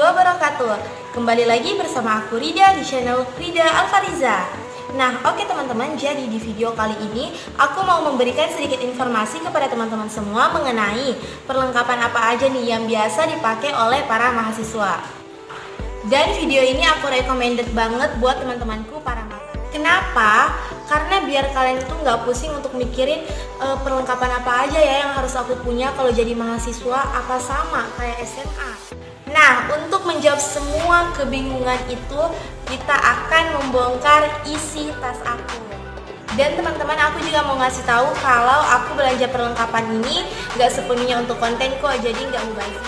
wabarakatuh. Kembali lagi bersama aku Rida di channel Rida Alfariza. Nah, oke teman-teman, jadi di video kali ini aku mau memberikan sedikit informasi kepada teman-teman semua mengenai perlengkapan apa aja nih yang biasa dipakai oleh para mahasiswa. Dan video ini aku recommended banget buat teman-temanku para mahasiswa. Kenapa? Karena biar kalian itu nggak pusing untuk mikirin perlengkapan apa aja ya yang harus aku punya kalau jadi mahasiswa, apa sama kayak SMA. Nah, untuk menjawab semua kebingungan itu, kita akan membongkar isi tas aku. Dan teman-teman, aku juga mau ngasih tahu kalau aku belanja perlengkapan ini nggak sepenuhnya untuk konten kok, jadi nggak mubazir.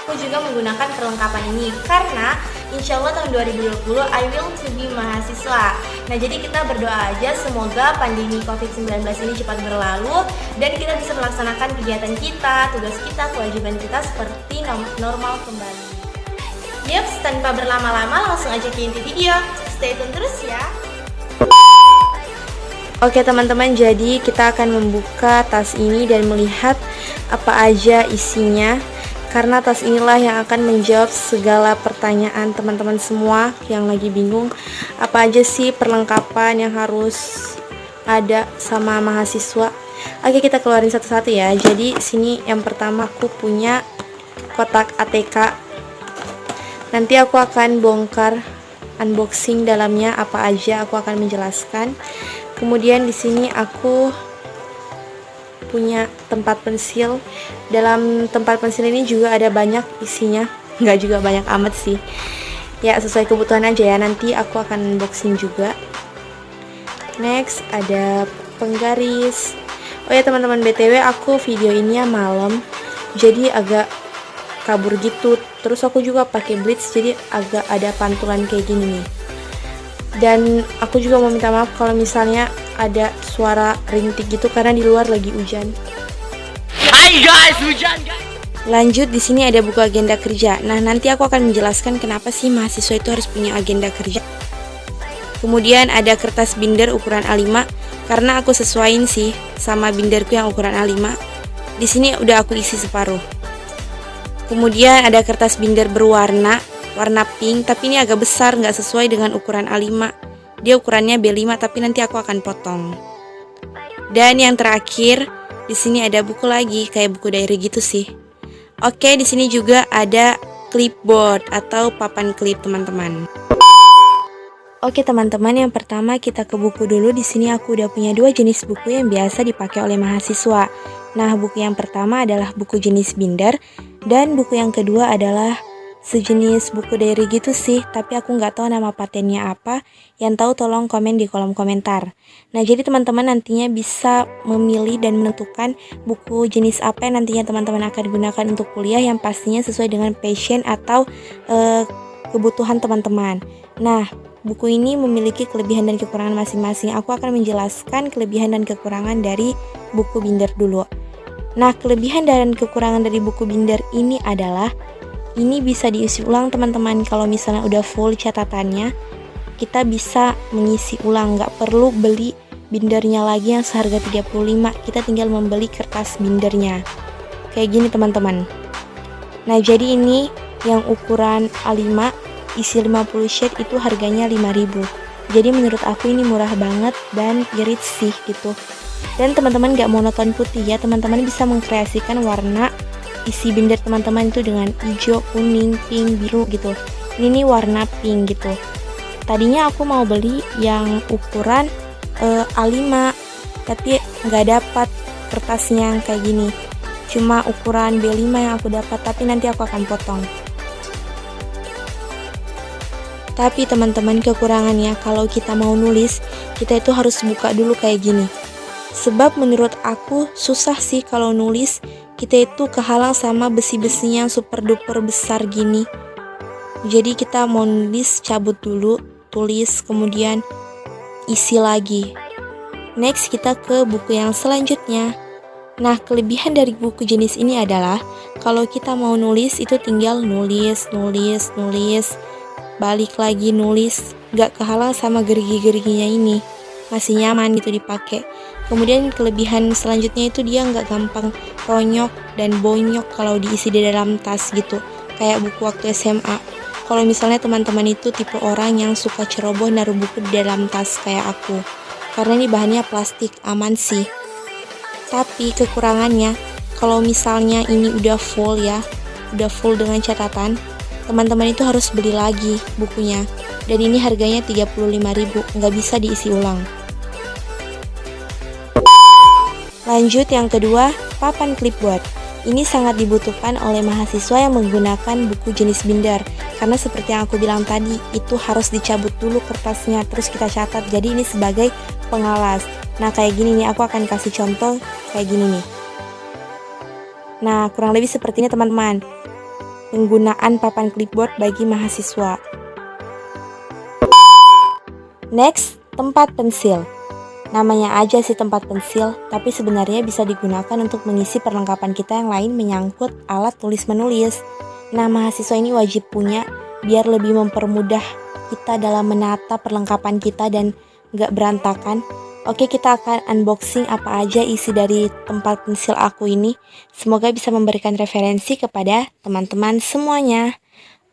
Aku juga menggunakan perlengkapan ini karena insya Allah tahun 2020 I will to be mahasiswa. Nah, jadi kita berdoa aja semoga pandemi COVID-19 ini cepat berlalu dan kita bisa melaksanakan kegiatan kita, tugas kita, kewajiban kita seperti normal kembali. Yups, tanpa berlama-lama langsung aja ke inti video. Stay tune terus ya. Oke teman-teman, jadi kita akan membuka tas ini dan melihat apa aja isinya. Karena tas inilah yang akan menjawab segala pertanyaan teman-teman semua yang lagi bingung apa aja sih perlengkapan yang harus ada sama mahasiswa. Oke, kita keluarin satu-satu ya. Jadi sini yang pertama aku punya kotak ATK. Nanti aku akan bongkar unboxing dalamnya apa aja, aku akan menjelaskan. Kemudian di sini aku punya tempat pensil. Dalam tempat pensil ini juga ada banyak isinya, nggak juga banyak amat sih ya, sesuai kebutuhan aja ya, nanti aku akan unboxing juga. Next ada penggaris. Oh ya teman-teman, BTW aku video ini ya malam, jadi agak kabur gitu, terus aku juga pakai blitz jadi agak ada pantulan kayak gini nih. Dan aku juga mau minta maaf kalau misalnya ada suara rintik gitu karena di luar lagi hujan. Hai guys, hujan guys. Lanjut, di sini ada buku agenda kerja. Nah, nanti aku akan menjelaskan kenapa sih mahasiswa itu harus punya agenda kerja. Kemudian ada kertas binder ukuran A5 karena aku sesuaiin sih sama binderku yang ukuran A5. Di sini udah aku isi separuh. Kemudian ada kertas binder berwarna warna pink, tapi ini agak besar, nggak sesuai dengan ukuran A5. Dia ukurannya B5, tapi nanti aku akan potong. Dan yang terakhir, di sini ada buku lagi, kayak buku diary gitu sih. Oke, di sini juga ada clipboard atau papan klip teman-teman. Oke teman-teman, yang pertama kita ke buku dulu. Di sini aku udah punya dua jenis buku yang biasa dipakai oleh mahasiswa. Nah, buku yang pertama adalah buku jenis binder, dan buku yang kedua adalah sejenis buku diary gitu sih, tapi aku nggak tahu nama patennya apa. Yang tahu tolong komen di kolom komentar. Nah, jadi teman-teman nantinya bisa memilih dan menentukan buku jenis apa yang nantinya teman-teman akan gunakan untuk kuliah yang pastinya sesuai dengan passion atau kebutuhan teman-teman. Nah, buku ini memiliki kelebihan dan kekurangan masing-masing. Aku akan menjelaskan kelebihan dan kekurangan dari buku binder dulu. Nah, kelebihan dan kekurangan dari buku binder ini adalah ini bisa diisi ulang teman-teman. Kalau misalnya udah full catatannya, kita bisa mengisi ulang, nggak perlu beli bindernya lagi yang seharga 35. Kita tinggal membeli kertas bindernya kayak gini teman-teman. Nah, jadi ini yang ukuran A5 isi 50 sheet itu harganya 5.000. Jadi menurut aku ini murah banget dan irit sih gitu. Dan teman-teman nggak monoton putih ya, teman-teman bisa mengkreasikan warna isi binder teman-teman itu dengan hijau, kuning, pink, biru gitu. Ini nih warna pink gitu. Tadinya aku mau beli yang ukuran A5, tapi nggak dapat kertasnya yang kayak gini. Cuma ukuran B5 yang aku dapat, tapi nanti aku akan potong. Tapi teman-teman, kekurangannya kalau kita mau nulis, kita itu harus buka dulu kayak gini. Sebab menurut aku susah sih kalau nulis, kita itu kehalang sama besi-besinya yang super duper besar gini. Jadi kita mau nulis, cabut dulu, tulis, kemudian isi lagi. Next kita ke buku yang selanjutnya. Nah, kelebihan dari buku jenis ini adalah kalau kita mau nulis itu tinggal nulis, balik lagi nulis, gak kehalang sama gerigi-geriginya ini, masih nyaman gitu dipakai. Kemudian kelebihan selanjutnya itu dia nggak gampang ronyok dan bonyok kalau diisi di dalam tas gitu. kayak buku waktu SMA. Kalau misalnya teman-teman itu tipe orang yang suka ceroboh naruh buku di dalam tas kayak aku. Karena ini bahannya plastik, aman sih. Tapi kekurangannya, kalau misalnya ini udah full dengan catatan, teman-teman itu harus beli lagi bukunya. Dan ini harganya 35.000, nggak bisa diisi ulang. Lanjut yang kedua, papan clipboard. Ini sangat dibutuhkan oleh mahasiswa yang menggunakan buku jenis binder. Karena seperti yang aku bilang tadi, itu harus dicabut dulu kertasnya, terus kita catat. Jadi ini sebagai pengalas. Nah kayak gini nih, aku akan kasih contoh kayak gini nih. Nah kurang lebih seperti ini teman-teman, penggunaan papan clipboard bagi mahasiswa. Next, tempat pensil. Namanya aja sih tempat pensil, tapi sebenarnya bisa digunakan untuk mengisi perlengkapan kita yang lain menyangkut alat tulis-menulis. Nah, mahasiswa ini wajib punya biar lebih mempermudah kita dalam menata perlengkapan kita dan gak berantakan. Oke, kita akan unboxing apa aja isi dari tempat pensil aku ini. Semoga bisa memberikan referensi kepada teman-teman semuanya.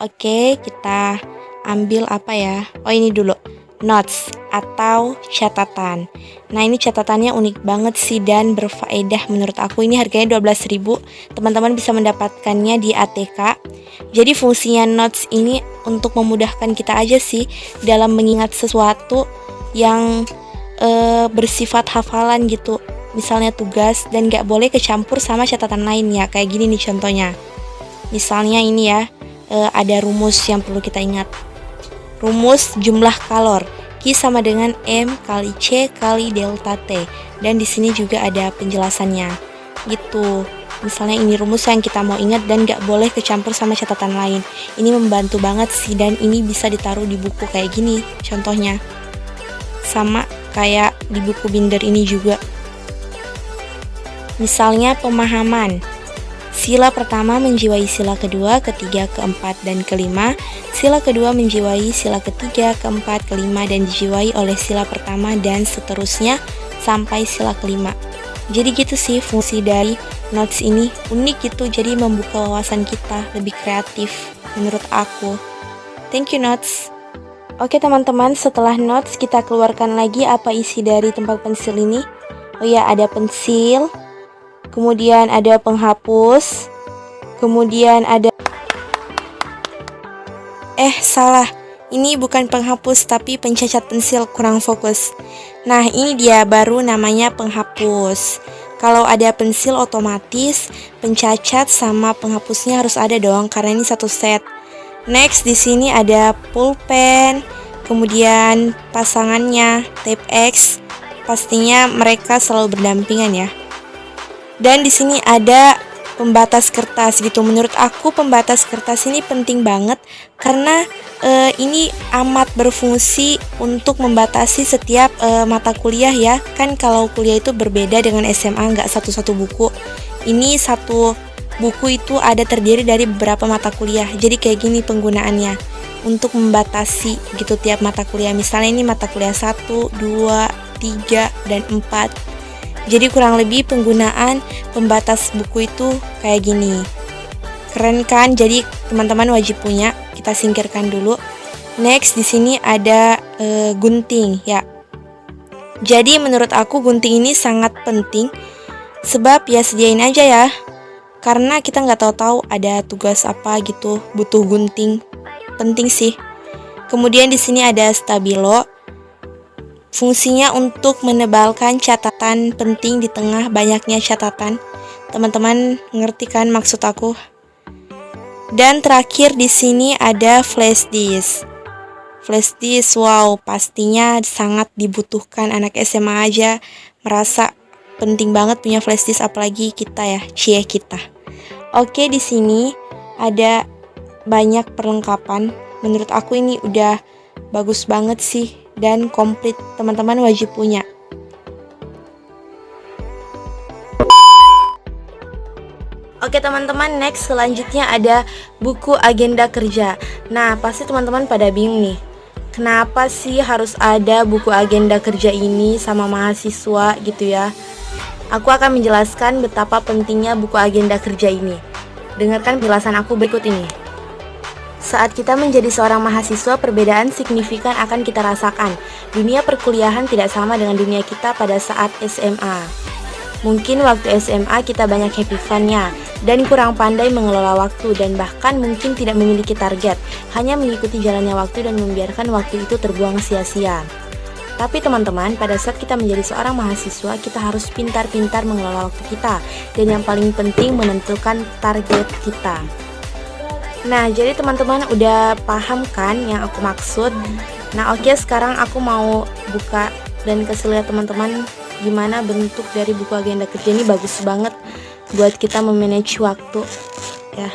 Oke, kita ambil apa ya? Oh, ini dulu. Notes atau catatan. Nah ini catatannya unik banget sih dan berfaedah menurut aku. Ini harganya 12.000. Teman-teman bisa mendapatkannya di ATK. Jadi fungsinya notes ini untuk memudahkan kita aja sih dalam mengingat sesuatu yang bersifat hafalan gitu. Misalnya tugas dan gak boleh kecampur sama catatan lain ya. Kayak gini nih contohnya. Misalnya ini ya, ada rumus yang perlu kita ingat. Rumus jumlah kalor Q sama dengan M kali C kali delta T. Dan di sini juga ada penjelasannya. Gitu. Misalnya ini rumus yang kita mau ingat dan gak boleh kecampur sama catatan lain. Ini membantu banget sih dan ini bisa ditaruh di buku kayak gini contohnya. Sama kayak di buku binder ini juga. Misalnya pemahaman. Sila pertama menjiwai sila kedua, ketiga, keempat, dan kelima. Sila kedua menjiwai sila ketiga, keempat, kelima, dan dijiwai oleh sila pertama dan seterusnya sampai sila kelima. Jadi gitu sih fungsi dari notes ini, unik gitu, jadi membuka wawasan kita lebih kreatif menurut aku. Thank you notes. Oke teman-teman, setelah notes kita keluarkan lagi apa isi dari tempat pensil ini. Oh ya, ada pensil. Kemudian ada penghapus. Kemudian ada salah. Ini bukan penghapus tapi pencacat pensil, kurang fokus. Nah, ini dia baru namanya penghapus. Kalau ada pensil otomatis pencacat sama penghapusnya harus ada dong karena ini satu set. Next di sini ada pulpen, kemudian pasangannya tape X. Pastinya mereka selalu berdampingan ya. Dan di sini ada pembatas kertas gitu. Menurut aku pembatas kertas ini penting banget karena ini amat berfungsi untuk membatasi setiap mata kuliah ya. Kan kalau kuliah itu berbeda dengan SMA, nggak satu-satu buku. Ini satu buku itu ada terdiri dari beberapa mata kuliah. Jadi kayak gini penggunaannya untuk membatasi gitu tiap mata kuliah. Misalnya ini mata kuliah 1, 2, 3, dan 4. Jadi kurang lebih penggunaan pembatas buku itu kayak gini. Keren kan? Jadi teman-teman wajib punya. Kita singkirkan dulu. Next di sini ada gunting ya. Jadi menurut aku gunting ini sangat penting. Sebab ya sediain aja ya. Karena kita nggak tahu-tahu ada tugas apa gitu, butuh gunting. Penting sih. Kemudian di sini ada stabilo. Fungsinya untuk menebalkan catatan penting di tengah banyaknya catatan. Teman-teman ngerti kan maksud aku? Dan terakhir di sini ada flash disk. Flash disk, wow, pastinya sangat dibutuhkan. Anak SMA aja merasa penting banget punya flash disk, apalagi kita ya, kita. Oke, di sini ada banyak perlengkapan. Menurut aku ini udah bagus banget sih. Dan komplit, teman-teman wajib punya. Oke teman-teman, next selanjutnya ada buku agenda kerja. Nah pasti teman-teman pada bingung nih, kenapa sih harus ada buku agenda kerja ini sama mahasiswa gitu ya. Aku akan menjelaskan betapa pentingnya buku agenda kerja ini. Dengarkan penjelasan aku berikut ini. Saat kita menjadi seorang mahasiswa, perbedaan signifikan akan kita rasakan. Dunia perkuliahan tidak sama dengan dunia kita pada saat SMA. Mungkin waktu SMA kita banyak happy fun-nya dan kurang pandai mengelola waktu dan bahkan mungkin tidak memiliki target, hanya mengikuti jalannya waktu dan membiarkan waktu itu terbuang sia-sia. Tapi teman-teman, pada saat kita menjadi seorang mahasiswa, kita harus pintar-pintar mengelola waktu kita dan yang paling penting menentukan target kita. Nah, jadi teman-teman udah paham kan yang aku maksud? Nah, oke, sekarang aku mau buka dan kasih lihat teman-teman gimana bentuk dari buku agenda kerja ini. Bagus banget buat kita memanage waktu ya.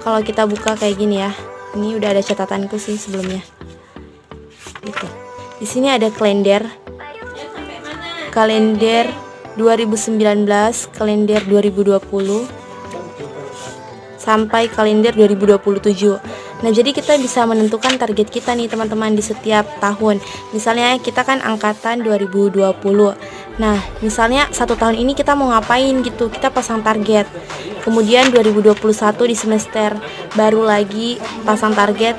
Kalau kita buka kayak gini ya. Ini udah ada catatanku sih sebelumnya. Gitu. Di sini ada kalender 2019, kalender 2020 sampai kalender 2027. Nah, jadi kita bisa menentukan target kita nih teman-teman di setiap tahun. Misalnya kita kan angkatan 2020. Nah, misalnya satu tahun ini kita mau ngapain gitu, kita pasang target. Kemudian 2021 di semester baru lagi pasang target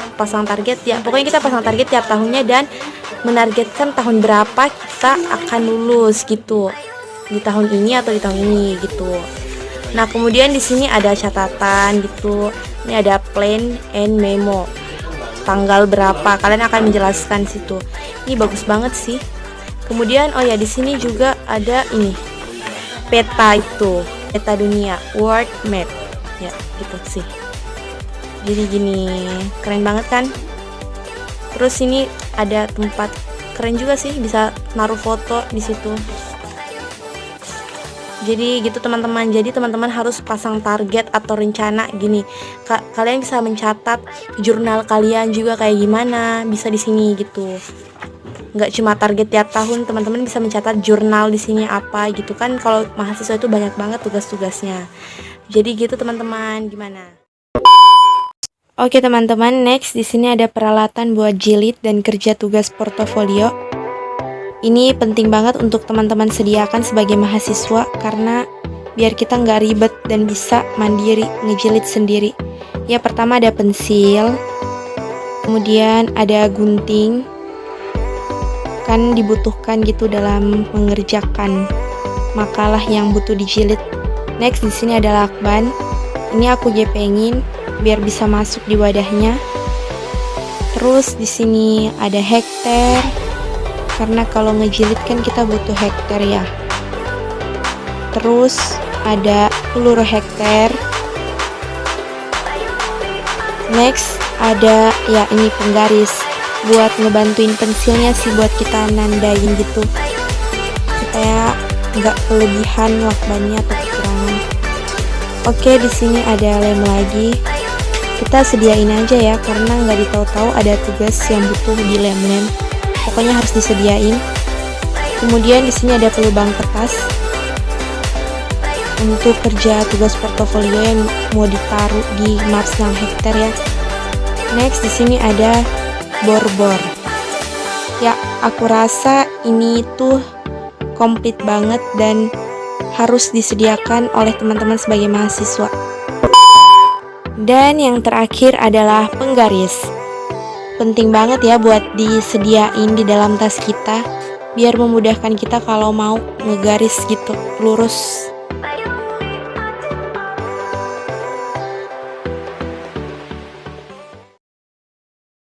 ya. Pokoknya kita pasang target tiap tahunnya dan menargetkan tahun berapa kita akan lulus gitu. Di tahun ini atau di tahun ini gitu. Nah, kemudian di sini ada catatan gitu. Ini ada plan and memo. Tanggal berapa? Kalian akan menjelaskan situ. Ini bagus banget sih. Kemudian oh ya, di sini juga ada ini. Peta itu, peta dunia, world map. Ya, gitu sih. Jadi gini, keren banget kan? Terus ini ada tempat keren juga sih, bisa naruh foto di situ. Jadi gitu teman-teman. Jadi teman-teman harus pasang target atau rencana gini. Kalian bisa mencatat jurnal kalian juga kayak gimana, bisa di sini gitu. Nggak cuma target tiap tahun, teman-teman bisa mencatat jurnal di sini apa gitu kan. Kalau mahasiswa itu banyak banget tugas-tugasnya. Jadi gitu teman-teman, gimana? Oke teman-teman, next di sini ada peralatan buat jilid dan kerja tugas portofolio. Ini penting banget untuk teman-teman sediakan sebagai mahasiswa karena biar kita nggak ribet dan bisa mandiri ngejilid sendiri. Ya, pertama ada pensil, kemudian ada gunting, kan dibutuhkan gitu dalam mengerjakan makalah yang butuh dijilid. Next di sini ada lakban. Ini aku gepengin biar bisa masuk di wadahnya. Terus di sini ada hektar. Karena kalau ngejilid kan kita butuh hektar ya. Terus ada peluru hektar. Next ada ya ini penggaris buat ngebantuin pensilnya sih, buat kita nandain gitu supaya nggak kelebihan lakbannya atau kekurangan. Oke, di sini ada lem lagi. Kita sediain aja ya karena nggak ditahu-tahu ada tugas yang butuh di lem-lem. Pokoknya harus disediain. Kemudian di sini ada pelubang kertas untuk kerja tugas portofolio yang mau ditaruh di Maps 6 hektar ya. Next di sini ada bor-bor. Ya, aku rasa ini tuh komplit banget dan harus disediakan oleh teman-teman sebagai mahasiswa. Dan yang terakhir adalah penggaris. Penting banget ya buat disediain di dalam tas kita biar memudahkan kita kalau mau ngegaris gitu lurus.